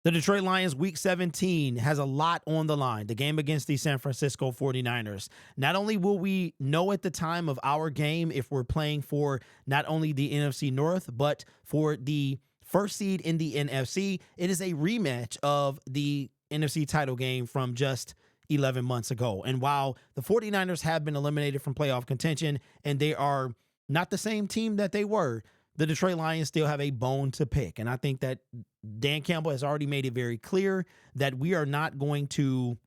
The Detroit Lions week 17 has a lot on the line. The game against the San Francisco 49ers. Not only will we know at the time of our game if we're playing for not only the NFC North, but for the first seed in the NFC, it is a rematch of the NFC title game from just 11 months ago. And while the 49ers have been eliminated from playoff contention and they are not the same team that they were, the Detroit Lions still have a bone to pick. And I think that Dan Campbell has already made it very clear that we are not going to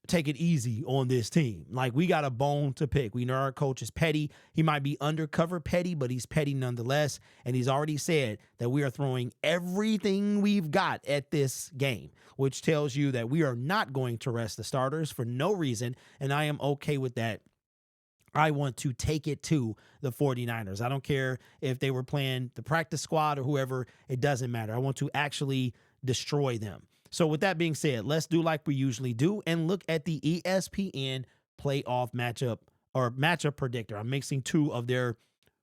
take it easy on this team. Like, we got a bone to pick. We know our coach is petty. He might be undercover petty, but he's petty nonetheless. And he's already said that we are throwing everything we've got at this game, which tells you that we are not going to rest the starters for no reason. And I am okay with that. I want to take it to the 49ers. I don't care if they were playing the practice squad or whoever. It doesn't matter. I want to actually destroy them. So with that being said, let's do like we usually do and look at the ESPN playoff matchup predictor. I'm mixing two of their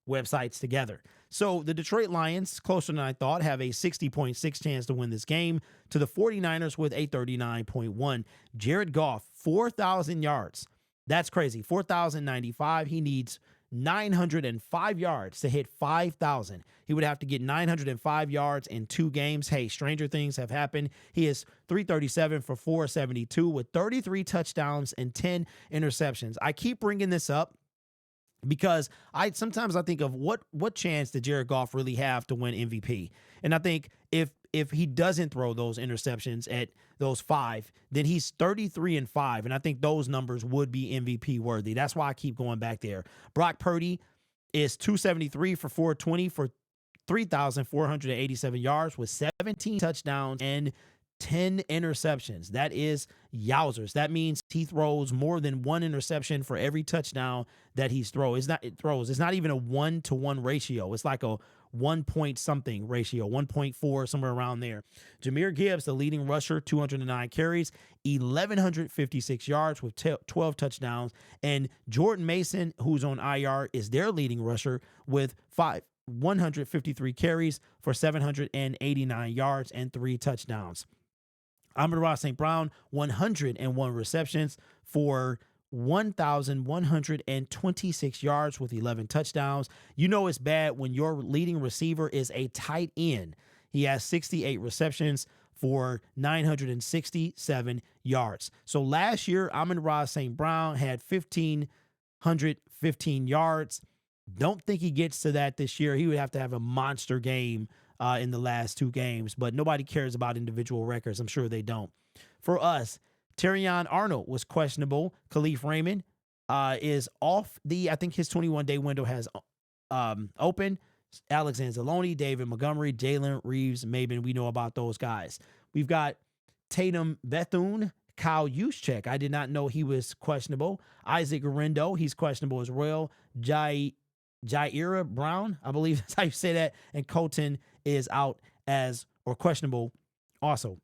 websites together. So the Detroit Lions, closer than I thought, have a 60.6 chance to win this game to the 49ers with a 39.1. Jared Goff, 4,000 yards. That's crazy. 4,095. He needs 905 yards to hit 5,000. He would have to get 905 yards in 2 games. Hey, stranger things have happened. He is 337 for 472 with 33 touchdowns and 10 interceptions. I keep bringing this up because sometimes I think of what chance did Jared Goff really have to win MVP? And I think if he doesn't throw those interceptions at those 5, then he's 33-5. And I think those numbers would be MVP worthy. That's why I keep going back there. Brock Purdy is 273 for 420 for 3,487 yards with 17 touchdowns and 10 interceptions. That is yowzers. That means he throws more than 1 interception for every touchdown that he throws. It's not even a 1-to-1 ratio. It's like a 1 point something ratio, 1.4, somewhere around there. Jahmyr Gibbs, the leading rusher, 209 carries, 1,156 yards with 12 touchdowns. And Jordan Mason, who's on IR, is their leading rusher with 153 carries for 789 yards and 3 touchdowns. Amon-Ra St. Brown, 101 receptions for 1,126 yards with 11 touchdowns. You know it's bad when your leading receiver is a tight end. He has 68 receptions for 967 yards. So last year, Amon-Ra St. Brown had 1,515 yards. Don't think he gets to that this year. He would have to have a monster game in the last 2 games, but nobody cares about individual records. I'm sure they don't. For us, Terrion Arnold was questionable. Khalif Raymond is off I think his 21-day window has open. Alex Anzalone, David Montgomery, Jalen Reeves, Maben. We know about those guys. We've got Tatum Bethune, Kyle Juszczyk. I did not know he was questionable. Isaac Garendo, he's questionable as well. Jaira Brown, I believe that's how you say that. And Colton is out or questionable also.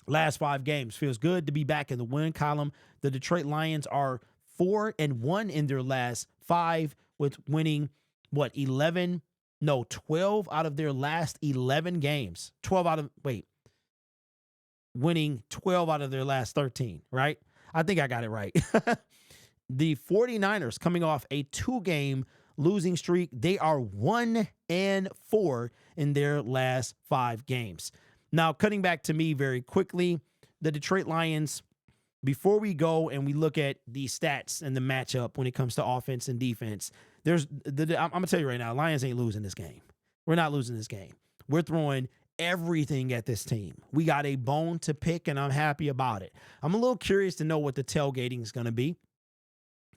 Last 5 games. Feels good to be back in the win column. The Detroit Lions are 4-1 in their last 5 with winning 12 out of their last 11 games. Winning 12 out of their last 13, right? I think I got it right. The 49ers coming off a 2-game losing streak. They are 1-4 in their last 5 games. Now, cutting back to me very quickly, the Detroit Lions, before we go and we look at the stats and the matchup when it comes to offense and defense, I'm going to tell you right now, Lions ain't losing this game. We're not losing this game. We're throwing everything at this team. We got a bone to pick, and I'm happy about it. I'm a little curious to know what the tailgating is going to be.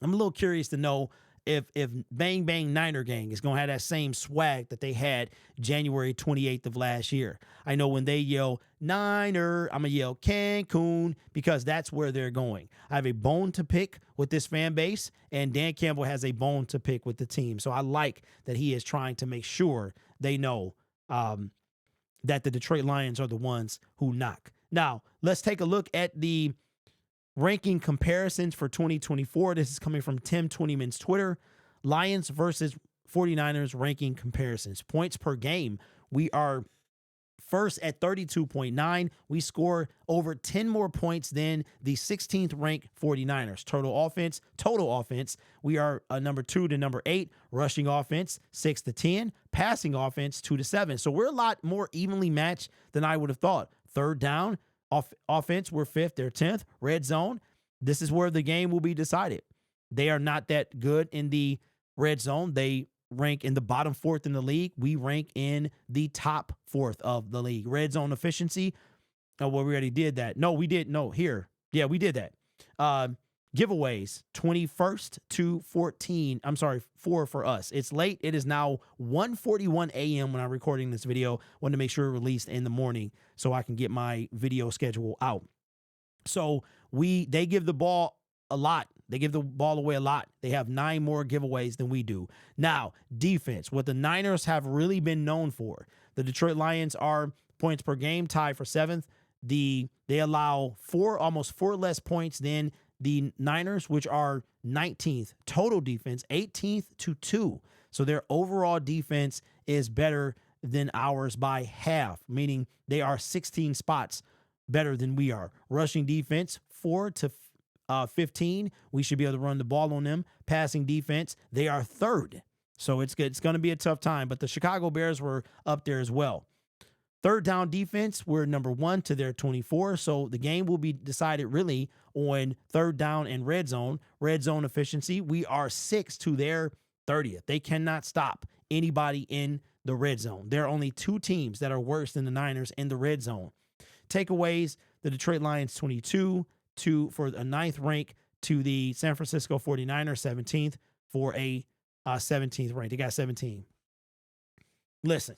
I'm a little curious to know if Bang Bang Niner Gang is going to have that same swag that they had January 28th of last year. I know when they yell Niner, I'm going to yell Cancun because that's where they're going. I have a bone to pick with this fan base, and Dan Campbell has a bone to pick with the team. So I like that he is trying to make sure they know that the Detroit Lions are the ones who knock. Now, let's take a look at the ranking comparisons for 2024. This is coming from Tim Twentyman's Twitter. Lions versus 49ers ranking comparisons. Points per game. We are first at 32.9. We score over 10 more points than the 16th ranked 49ers. Total offense, we are number 2 to number 8. Rushing offense, 6 to 10. Passing offense, 2 to 7. So we're a lot more evenly matched than I would have thought. Third down offense, we're 5th, they're 10th. Red zone, this is where the game will be decided. They are not that good in the red zone. They rank in the bottom 4th in the league. We rank in the top 4th of the league. Red zone efficiency. Oh, well, we already did that. No, we did. No, here. Yeah, we did that. Giveaways, 21st to 14. I'm sorry, 4 for us. It's late. It is now 1:41 a.m. when I'm recording this video. Wanted to make sure it released in the morning so I can get my video schedule out. So they give the ball a lot. They give the ball away a lot. They have 9 more giveaways than we do. Now, defense, what the Niners have really been known for. The Detroit Lions are points per game, tied for 7th. They allow almost 4 less points than the Niners, which are 19th. Total defense, 18th to 2. So their overall defense is better than ours by half, meaning they are 16 spots better than we are. Rushing defense, 4 to 15. We should be able to run the ball on them. Passing defense, they are 3rd. So it's good. It's going to be a tough time, but the Chicago Bears were up there as well. Third down defense, we're number 1 to their 24. So the game will be decided really on third down and red zone. Red zone efficiency, we are 6th to their 30th. They cannot stop anybody in the red zone. There are only 2 teams that are worse than the Niners in the red zone. Takeaways, the Detroit Lions 22 for a 9th rank to the San Francisco 49ers 17th for a 17th rank. They got 17. Listen,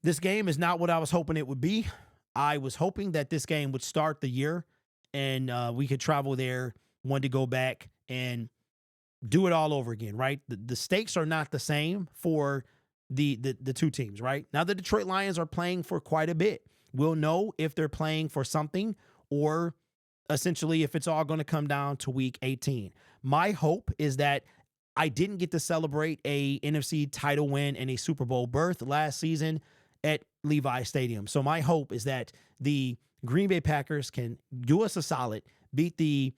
this game is not what I was hoping it would be. I was hoping that this game would start the year and we could travel there, wanted to go back and do it all over again, right? The stakes are not the same for the 2 teams, right? Now the Detroit Lions are playing for quite a bit. We'll know if they're playing for something or essentially if it's all going to come down to week 18. My hope is that I didn't get to celebrate a NFC title win and a Super Bowl berth last season at Levi Stadium. So my hope is that the Green Bay Packers can do us a solid, beat the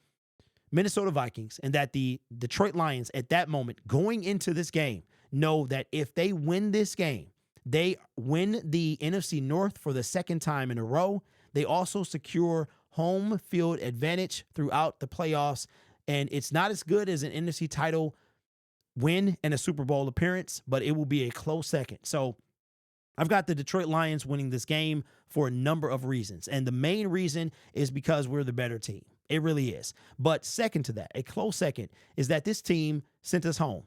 Minnesota Vikings, and that the Detroit Lions at that moment going into this game know that if they win this game, they win the NFC North for the 2nd time in a row. They also secure home field advantage throughout the playoffs. And it's not as good as an NFC title win and a Super Bowl appearance, but it will be a close second. So I've got the Detroit Lions winning this game for a number of reasons. And the main reason is because we're the better team. It really is. But second to that, a close second, is that this team sent us home.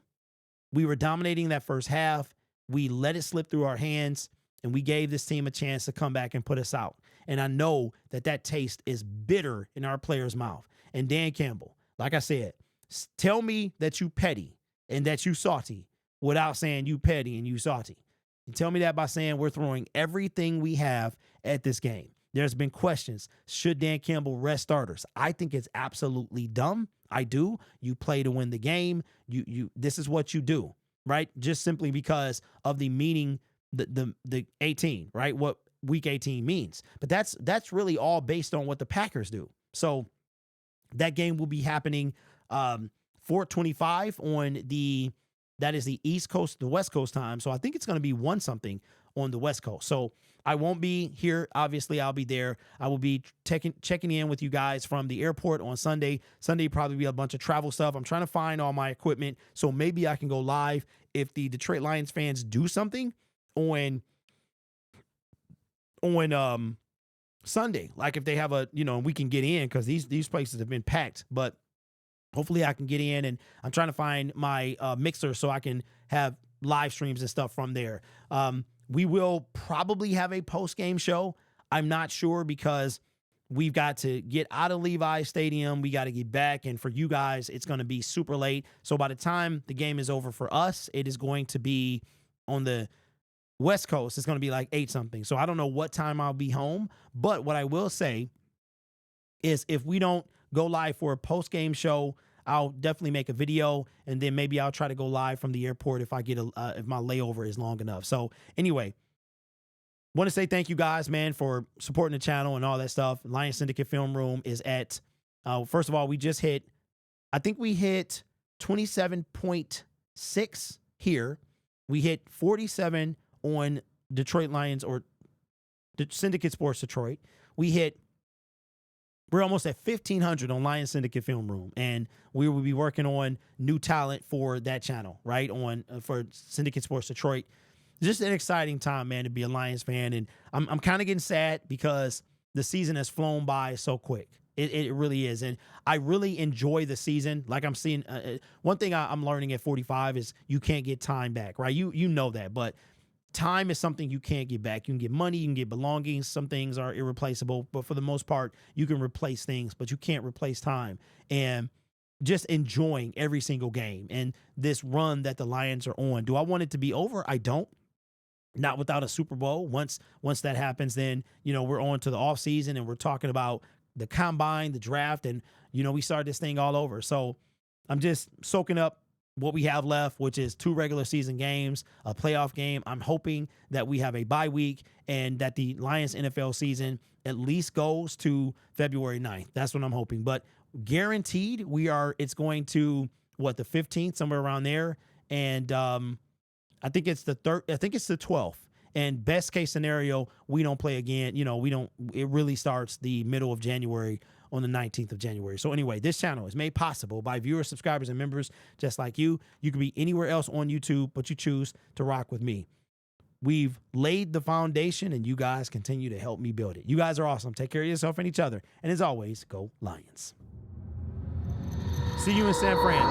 We were dominating that first half. We let it slip through our hands, and we gave this team a chance to come back and put us out. And I know that taste is bitter in our players' mouth. And Dan Campbell, like I said, tell me that you petty and that you salty without saying you petty and you salty. And tell me that by saying we're throwing everything we have at this game. There's been questions. Should Dan Campbell rest starters? I think it's absolutely dumb. I do. You play to win the game. This is what you do, right? Just simply because of the meaning, the 18, right? What week 18 means. But that's really all based on what the Packers do. So that game will be happening 4:25 on that is the East Coast, the West Coast time. So I think it's going to be 1 something on the West Coast. So I won't be here. Obviously, I'll be there. I will be checking in with you guys from the airport on Sunday. Sunday probably be a bunch of travel stuff. I'm trying to find all my equipment, so maybe I can go live if the Detroit Lions fans do something on Sunday. Like if they have we can get in because these places have been packed, but hopefully I can get in, and I'm trying to find my mixer so I can have live streams and stuff from there. We will probably have a post-game show. I'm not sure because we've got to get out of Levi Stadium. We got to get back. And for you guys, it's going to be super late. So by the time the game is over for us, it is going to be on the West Coast. It's going to be like 8 something. So I don't know what time I'll be home. But what I will say is if we don't go live for a post-game show, I'll definitely make a video, and then maybe I'll try to go live from the airport if I get if my layover is long enough. So anyway, Want to say thank you guys, man, for supporting the channel and all that stuff. Lions Syndicate Film Room is at, first of all, we just hit, I think we hit 27.6 here. We hit 47 on Detroit Lions or the Syndicate Sports Detroit. We're almost at 1,500 on Lions Syndicate Film Room, and we will be working on new talent for that channel, right? For Syndicate Sports Detroit. Just an exciting time, man, to be a Lions fan, and I'm kind of getting sad because the season has flown by so quick. It really is, and I really enjoy the season. Like I'm seeing, one thing I'm learning at 45 is you can't get time back, right? You know that, but time is something you can't get back. You can get money, you can get belongings. Some things are irreplaceable, but for the most part, you can replace things, but you can't replace time. And just enjoying every single game and this run that the Lions are on. Do I want it to be over? I don't. Not without a Super Bowl. Once that happens, then, we're on to the offseason and we're talking about the combine, the draft, and, we start this thing all over. So I'm just soaking up what we have left, which is 2 regular season games, a playoff game. I'm hoping that we have a bye week and that the Lions NFL season at least goes to February 9th. That's what I'm hoping. But guaranteed it's going to, the 15th, somewhere around there. And I think it's the 12th. And best case scenario, we don't play again. It really starts the middle of January on the 19th of January. So anyway, this channel is made possible by viewers, subscribers, and members just like you. You can be anywhere else on YouTube, but you choose to rock with me. We've laid the foundation, and you guys continue to help me build it. You guys are awesome. Take care of yourself and each other. And as always, go Lions. See you in San Fran.